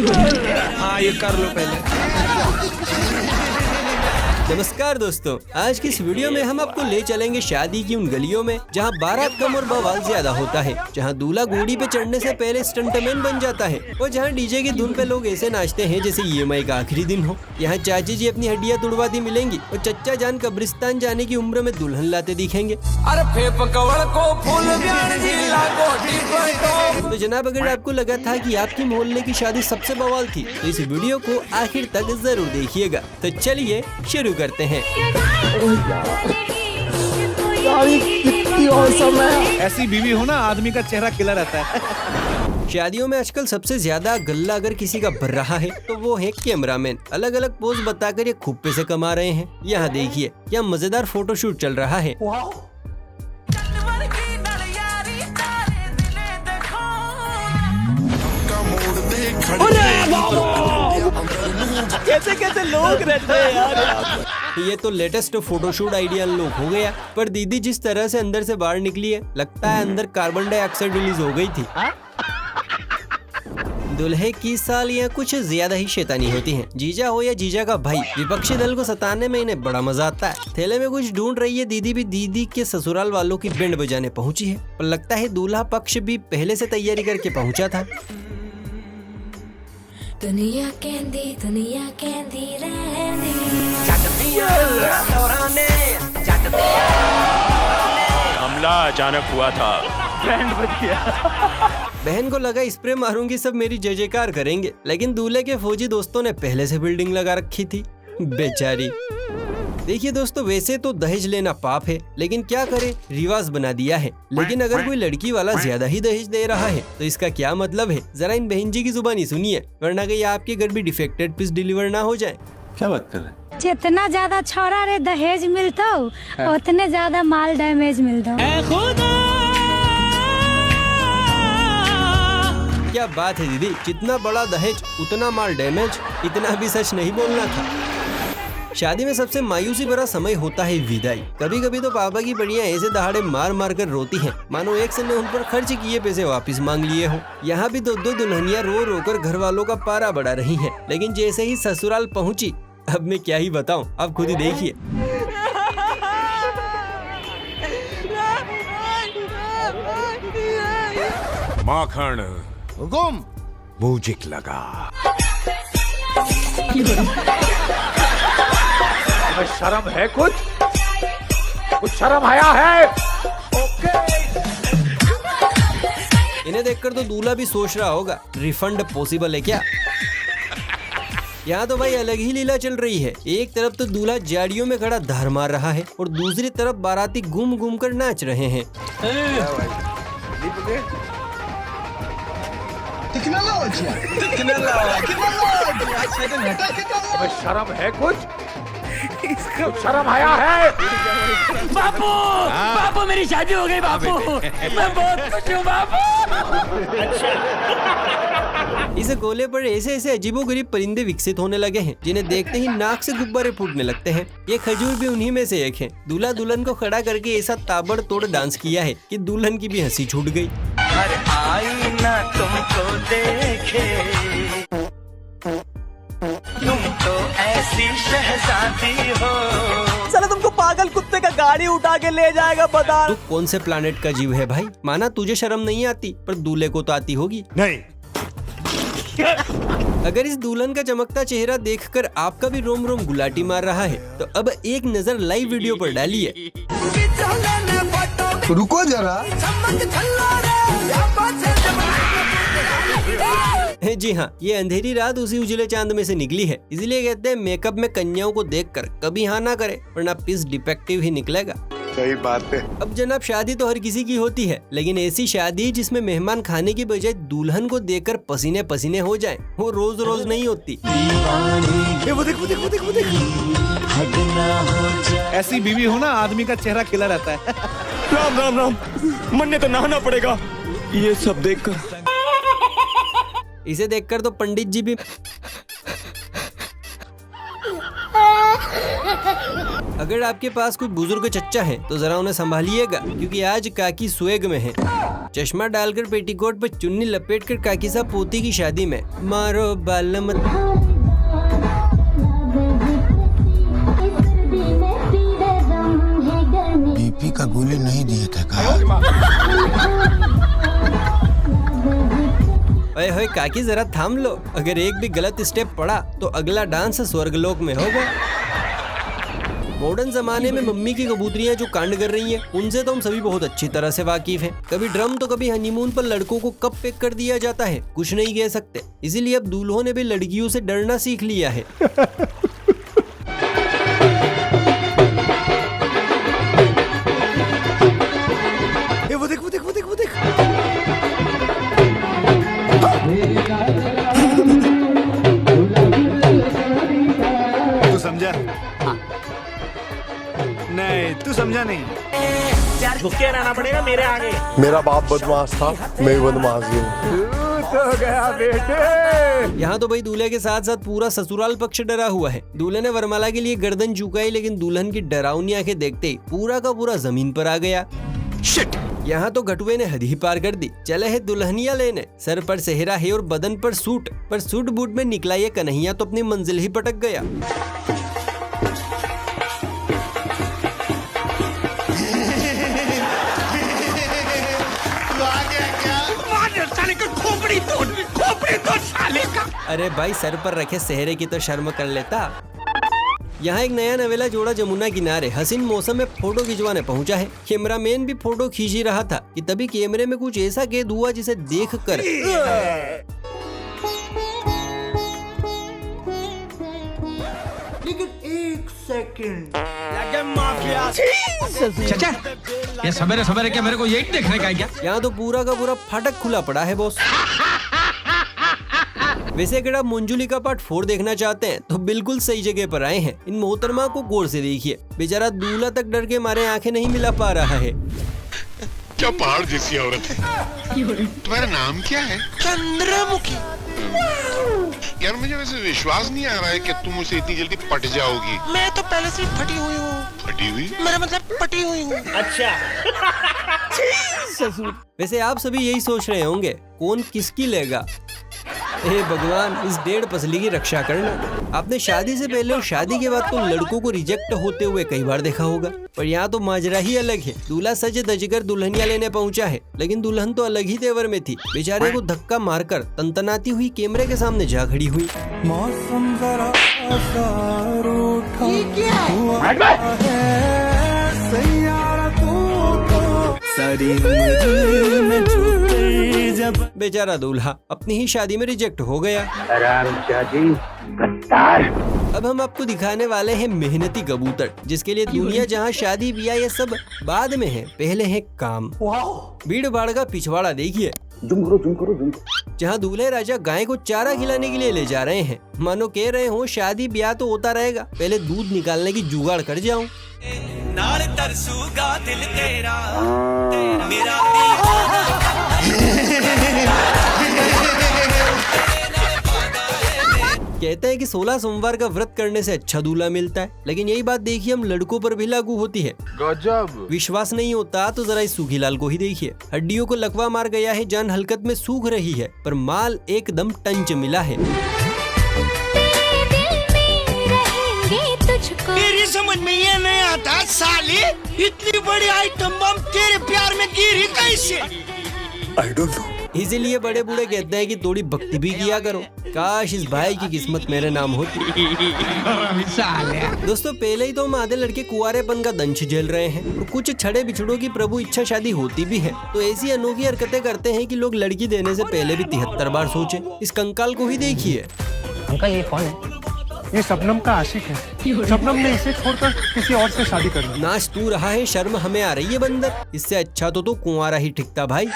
हाँ ये कर लो पहले। नमस्कार दोस्तों, आज की इस वीडियो में हम आपको ले चलेंगे शादी की उन गलियों में जहां बारात कम और बवाल ज्यादा होता है, जहां दूल्हा घोड़ी पे चढ़ने से पहले स्टंटमैन बन जाता है और जहां डीजे की धुन पे लोग ऐसे नाचते हैं जैसे EMI का आखिरी दिन हो। यहाँ चाची जी अपनी हड्डियाँ तुड़वाती मिलेंगी और चच्चा जान कब्रिस्तान जाने की उम्र में दुल्हन लाते दिखेंगे। तो जनाब, अगर आपको लगा था कि आपकी मोहल्ले की शादी सबसे बवाल थी तो इस वीडियो को आखिर तक जरूर देखिएगा। तो चलिए शुरू करते हैं। कितनी औसम है। ऐसी बीवी हो ना, आदमी का चेहरा खिला रहता है। शादियों में आजकल सबसे ज्यादा गल्ला अगर किसी का भर रहा है तो वो है कैमरामैन। अलग अलग पोज बताकर ये खूब पैसे कमा रहे हैं। यहाँ देखिए क्या मजेदार फोटोशूट चल रहा है। कैसे कैसे लोग रहते हैं यार। ये तो लेटेस्ट फोटोशूट आइडिया अनलॉक हो गया। पर दीदी जिस तरह से अंदर से बाहर निकली है, लगता है अंदर कार्बन डाइऑक्साइड रिलीज हो गई थी। दुल्हे की सालियाँ कुछ ज्यादा ही शैतानी होती हैं। जीजा हो या जीजा का भाई, विपक्षी दल को सताने में इन्हें बड़ा मजा आता है। थैले में कुछ ढूंढ रही है दीदी भी दीदी के ससुराल वालों की बैंड बजाने पहुंची है। पर लगता है दूल्हा पक्ष भी पहले से तैयारी करके पहुंचा था। दुनिया कहंदी रहंदी हमला अचानक हुआ था। बैंड बज गया। बहन को लगा स्प्रे मारूंगी सब मेरी जय जयकार करेंगे, लेकिन दूल्हे के फौजी दोस्तों ने पहले से बिल्डिंग लगा रखी थी। बेचारी। देखिए दोस्तों, वैसे तो दहेज लेना पाप है, लेकिन क्या करे, रिवाज बना दिया है। लेकिन अगर कोई लड़की वाला ज्यादा ही दहेज दे रहा है तो इसका क्या मतलब है, जरा इन बहन जी की जुबानी सुनिए, वरना कहीं आपके घर भी डिफेक्टेड पीस डिलीवर ना हो जाए। क्या बात कर रहे हैं? जितना ज्यादा छोरा रे दहेज मिलता हो उतने ज्यादा माल डैमेज मिलता। क्या बात है दीदी, जितना बड़ा दहेज उतना माल डैमेज, इतना भी सच नहीं बोलना था। शादी में सबसे मायूसी भरा समय होता है विदाई। कभी कभी तो पापा की बढ़िया ऐसे दहाड़े मार मार कर रोती हैं, मानो एक से ने उन पर खर्च किए पैसे वापस मांग लिए हो। यहाँ भी दो दुल्हनियाँ रो रो कर घर वालों का पारा बढ़ा रही हैं, लेकिन जैसे ही ससुराल पहुँची, अब मैं क्या ही बताऊँ, आप खुद ही देखिए। माखन हुकुम। म्यूजिक लगा। शर्म है कुछ शर्म आया है। इन्हें देखकर तो दूल्हा भी सोच रहा होगा, रिफंड पॉसिबल है क्या? यहाँ तो भाई अलग ही लीला चल रही है। एक तरफ तो दूल्हा जाड़ियों में खड़ा धार मार रहा है और दूसरी तरफ बाराती घूम घूम कर नाच रहे हैं। शर्म है कुछ शर्म आया है। बापू बापू मेरी शादी हो गई बापू, मैं बहुत खुश हूँ बापू। इस गोले पर ऐसे ऐसे अजीबोगरीब परिंदे विकसित होने लगे हैं जिन्हें देखते ही नाक से गुब्बारे फूटने लगते हैं। ये खजूर भी उन्हीं में से एक है। दूल्हा दुल्हन को खड़ा करके ऐसा ताबड़तोड़ डांस किया है कि दुल्हन की भी हंसी छूट गई। हर आईना तुमको देखे, तुम तो ऐसी शहजादी हो। साला तुमको पागल कुत्ते का गाड़ी उठा के ले जाएगा बता। तू कौन से प्लानेट का जीव है भाई? माना तुझे शर्म नहीं आती, पर दूल्हे को तो आती होगी। नहीं। अगर इस दुल्हन का चमकता चेहरा देखकर आपका भी रोम रोम गुलाटी मार रहा है तो अब एक नजर लाइव वीडियो पर डालिए। रुको जरा। जी हाँ, ये अंधेरी रात उसी उजले चांद में से निकली है। इसलिए कहते हैं मेकअप में कन्याओं को देखकर कभी हाँ ना करे, वरना पीस डिफेक्टिव ही निकलेगा। सही बात है। अब जनाब, शादी तो हर किसी की होती है, लेकिन ऐसी शादी जिसमें मेहमान खाने की बजाय दुल्हन को देखकर पसीने पसीने हो जाएं, वो रोज रोज नहीं होती। वो देख। ऐसी बीवी हो ना, आदमी का चेहरा खिला रहता है। राम राम राम, मन ने तो नहाना पड़ेगा ये सब देखकर। इसे देखकर तो पंडित जी भी अगर आपके पास कोई बुजुर्ग चच्चा है तो जरा उन्हें संभालिएगा, क्योंकि आज काकी स्वेग में है। चश्मा डालकर पेटीकोट पर चुन्नी लपेटकर काकी साहब पोती की शादी में। मारो बाल मत। बीपी का गोली नहीं दिए थे का? अरे होए काकी जरा थाम लो, अगर एक भी गलत स्टेप पड़ा तो अगला डांस स्वर्गलोक में होगा। मॉडर्न जमाने में मम्मी की कबूतरियां जो कांड कर रही हैं, उनसे तो हम सभी बहुत अच्छी तरह से वाकिफ हैं। कभी ड्रम तो कभी हनीमून पर लड़कों को कब पैक कर दिया जाता है कुछ नहीं कह सकते। इसीलिए अब दूल्हों ने भी लड़कियों से डरना सीख लिया है। वो देख वो देख वो देख वो देख। तू समझा? नहीं तू समझा नहीं। यार झुक के रहना पड़ेगा मेरे आगे। मेरा बाप बदमाश था, मैं बदमाश हूँ। तो गया बेटे। यहाँ तो भाई दूल्हे के साथ साथ पूरा ससुराल पक्ष डरा हुआ है। दूल्हे ने वरमाला के लिए गर्दन झुकाई, लेकिन दुल्हन की डरावनी आंखें देखते ही पूरा का पूरा जमीन पर आ गया। शिट! यहाँ तो घटुए ने हद ही पार कर दी। चले है दुल्हनिया लेने, सर पर सेहरा है और बदन पर सूट बूट में निकला ये कन्हैया तो अपनी मंजिल ही पटक गया। अरे भाई सर पर रखे सेहरे की तो शर्म कर लेता। यहाँ एक नया नवेला जोड़ा जमुना किनारे हसीन मौसम में फोटो खिंचवाने पहुंचा है। कैमरामैन भी फोटो खींच ही रहा था कि तभी कैमरे में कुछ ऐसा कैद हुआ जिसे देखकर लेकिन एक सेकंड ये सवेरे सवेरे क्या मेरे को यही देखने का है क्या? यहाँ तो पूरा का पूरा फाटक खुला पड़ा है बॉस। वैसे अगर आप मंजुली का पार्ट 4 देखना चाहते हैं तो बिल्कुल सही जगह पर आए हैं। इन मोहतरमा को गौर से देखिए, बेचारा दूल्हा तक डर के मारे आंखें नहीं मिला पा रहा है। क्या पहाड़ जैसी औरत है। तुम्हारा नाम क्या है? चंद्रमुखी। यार मुझे वैसे विश्वास नहीं आ रहा है कि तुम उसे इतनी जल्दी पट जाओगी। मैं तो पहले से फटी हुई हूँ। फटी हुई? मेरा मतलब पटी हुई हूँ। अच्छा। वैसे आप सभी यही सोच रहे होंगे कौन किसकी लेगा। हे भगवान, इस 1.5 पसली की रक्षा करना। आपने शादी से पहले और शादी के बाद तो लड़कों को रिजेक्ट होते हुए कई बार देखा होगा, पर यहाँ तो माजरा ही अलग है। दूल्हा सज धजकर दुल्हनिया लेने पहुंचा है, लेकिन दुल्हन तो अलग ही तेवर में थी। बेचारे को धक्का मारकर तनतनाती हुई कैमरे के सामने जा खड़ी हुई। मौसम जरा रूठा बेचारा दूल्हा अपनी ही शादी में रिजेक्ट हो गया। अब हम आपको दिखाने वाले हैं मेहनती कबूतर, जिसके लिए दुनिया जहां शादी ब्याह ये सब बाद में है, पहले है काम। भीड़ भाड़ का पिछवाड़ा देखिए, जहां दूल्हे राजा गाय को चारा खिलाने के लिए ले जा रहे हैं। मानो कह रहे हो शादी ब्याह तो होता रहेगा, पहले दूध निकालने की जुगाड़ कर जाऊं। नाल तरसूगा दिल तेरा, मेरा कहते हैं कि 16 सोमवार का व्रत करने से अच्छा दूल्हा मिलता है, लेकिन यही बात देखिए हम लड़कों पर भी लागू होती है। गजब। विश्वास नहीं होता तो जरा इस सूखीलाल को ही देखिए। हड्डियों को लकवा मार गया है, जान हलकत में सूख रही है, पर माल एकदम टंच मिला है। तेरी समझ में ये नहीं आता साली, इतनी बड़ी आइटम बम तेरे प्यार में गिरी कैसे? I don't know। इसीलिए बड़े बूढ़े कहते हैं कि थोड़ी भक्ति भी किया करो। काश इस भाई की किस्मत मेरे नाम होती। दोस्तों पहले ही तो हम आधे लड़के कुंवारेपन का दंश झेल रहे हैं, और कुछ छड़े बिछड़ों की प्रभु इच्छा शादी होती भी है, तो ऐसी अनोखी हरकतें करते हैं कि लोग लड़की देने से पहले भी 73 बार सोचें। इस कंकाल को ही देखिए। अंकल ये कौन है? ये शबनम का आशिक है। शबनम ने इसे छोड़कर किसी और से शादी कर ली। नाच तू रहा है, शर्म हमें आ रही है बंदर। इससे अच्छा तो कुंवारा ही ठिकता भाई।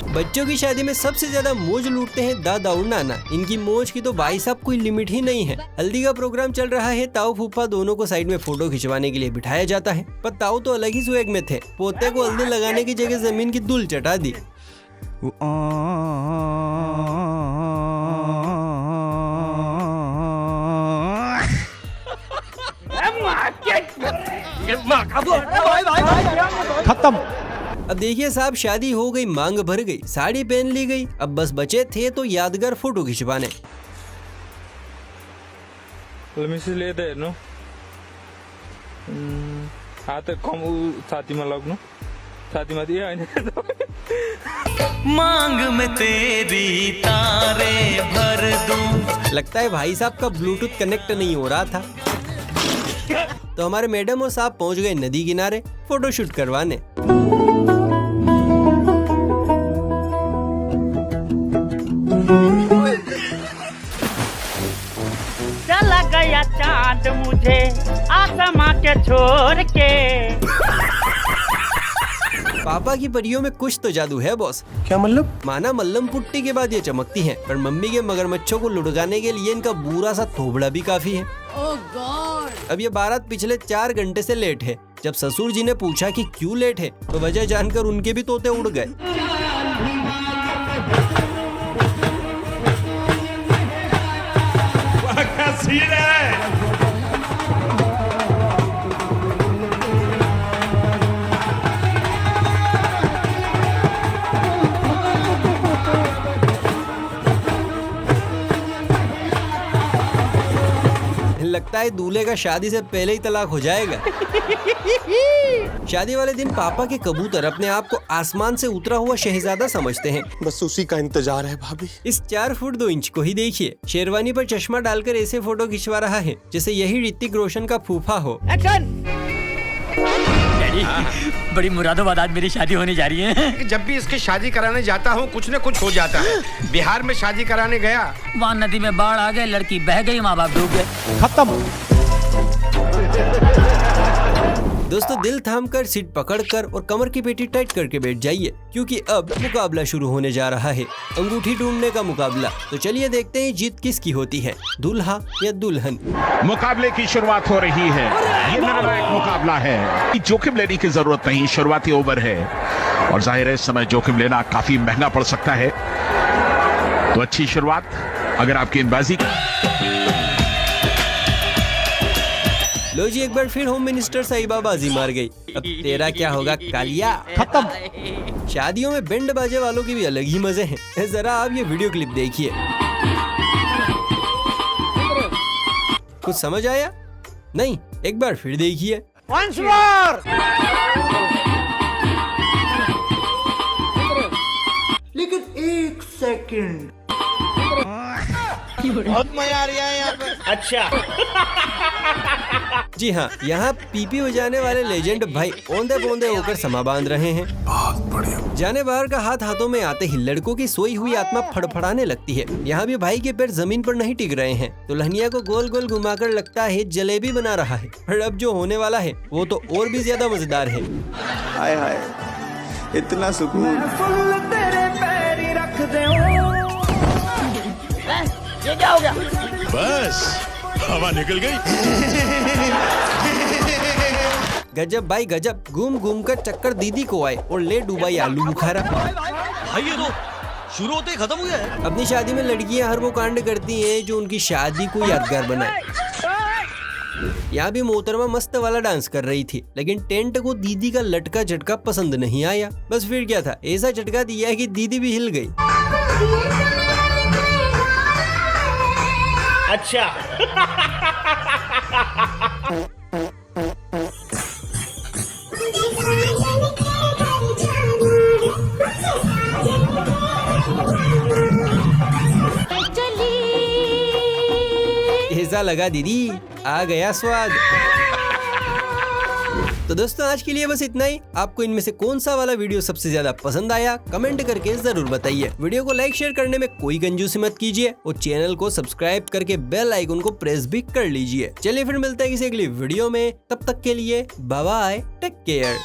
बच्चों की शादी में सबसे ज्यादा मौज लूटते हैं दादा और नाना। इनकी मौज की तो भाई साहब कोई लिमिट ही नहीं है। हल्दी का प्रोग्राम चल रहा है, ताऊ फूफा दोनों को साइड में फोटो खिंचवाने के लिए बिठाया जाता है, पर ताऊ तो अलग ही स्वैग में थे। पोते को हल्दी लगाने की जगह जमीन की धूल चटा दी। खत्म। अब देखिए साहब, शादी हो गई, मांग भर गई, साड़ी पहन ली गई, अब बस बचे थे तो यादगार फोटो खिंचवाने। मांग में तेरी तारे भर दूं। लगता है भाई साहब का ब्लूटूथ कनेक्ट नहीं हो रहा था। तो हमारे मैडम और साहब पहुंच गए नदी किनारे फोटोशूट करवाने। चला गया चांद मुझे आसमां के छोड़ के। पापा की परियों में कुछ तो जादू है बॉस। क्या मतलब? माना मल्लम पुट्टी के बाद ये चमकती हैं, पर मम्मी के मगरमच्छों को लुढ़काने के लिए इनका बुरा सा थोबड़ा भी काफी है। अब ये बारात पिछले 4 घंटे से लेट है। जब ससुर जी ने पूछा कि क्यों लेट है, तो वजह जानकर उनके भी तोते उड़ गए। लगता है दूल्हे का शादी से पहले ही तलाक हो जाएगा। शादी वाले दिन पापा के कबूतर अपने आप को आसमान से उतरा हुआ शहजादा समझते हैं। बस उसी का इंतजार है भाभी। इस 4 फुट 2 इंच को ही देखिए, शेरवानी पर चश्मा डालकर ऐसे फोटो खिंचवा रहा है जैसे यही ऋतिक रोशन का फूफा हो। बड़ी मुरादाबाद आज मेरी शादी होने जा रही है। जब भी इसकी शादी कराने जाता हूँ कुछ न कुछ हो जाता है। बिहार में शादी कराने गया, वहाँ नदी में बाढ़ आ गए, लड़की बह गई, माँ बाप डूब गए। खत्म। दोस्तों दिल थाम कर, सीट पकड़कर और कमर की पेटी टाइट करके बैठ जाइए, क्योंकि अब मुकाबला शुरू होने जा रहा है। अंगूठी ढूंढने का मुकाबला। तो चलिए देखते हैं जीत किसकी होती है, दूल्हा या दुल्हन। मुकाबले की शुरुआत हो रही है। ये निर्णायक मुकाबला है। जोखिम लेने की जरूरत नहीं, शुरुआती ओवर है और जाहिर है इस समय जोखिम लेना काफी महंगा पड़ सकता है। तो अच्छी शुरुआत अगर आपकी गेंदबाजी। लो जी, एक बार फिर होम मिनिस्टर साहिबा बाजी मार गई। अब तेरा क्या होगा कालिया। खत्म। शादियों में बैंड बाजे वालों के भी अलग ही मजे हैं। जरा आप ये वीडियो क्लिप देखिए। कुछ समझ आया? नहीं, एक बार फिर देखिए। Once more! लेकिन 1 सेकंड, बहुत मजा आ रहा है यहाँ पे। अच्छा। जी हाँ, यहाँ पीपी बजाने वाले लेजेंड भाई औंधे पौंधे होकर समा बांध रहे हैं। बहुत बढ़िया। जाने बाहर का हाथ हाथों में आते ही लड़कों की सोई हुई आत्मा फड़फड़ाने लगती है। यहाँ भी भाई के पैर जमीन पर नहीं टिक रहे हैं। दुल्हनिया को गोल गोल घुमाकर लगता है जलेबी बना रहा है। पर अब जो होने वाला है वो तो और भी ज्यादा मजेदार है। हाय हाय, इतना सुकून। ये क्या हो गया? बस हवा निकल गई। गजब भाई गजब, घूम घूम कर चक्कर दीदी को आए और ले डूबाई आलू बुखारा। भाई ये तो शुरू होते ही खत्म हो गया है। अपनी शादी में लड़कियां हर वो कांड करती हैं जो उनकी शादी को यादगार बनाए। यहाँ भी मोहतरमा मस्त वाला डांस कर रही थी, लेकिन टेंट को दीदी का लटका झटका पसंद नहीं आया। बस फिर क्या था, ऐसा झटका दिया कि दीदी भी हिल गई। अच्छा। ऐसा लगा दीदी आ गया स्वाद। तो दोस्तों आज के लिए बस इतना ही। आपको इनमें से कौन सा वाला वीडियो सबसे ज्यादा पसंद आया कमेंट करके जरूर बताइए। वीडियो को लाइक शेयर करने में कोई कंजूसी मत कीजिए और चैनल को सब्सक्राइब करके बेल आइकन को प्रेस भी कर लीजिए। चलिए फिर मिलते हैं किसी अगली वीडियो में, तब तक के लिए बाय बाय, टेक केयर।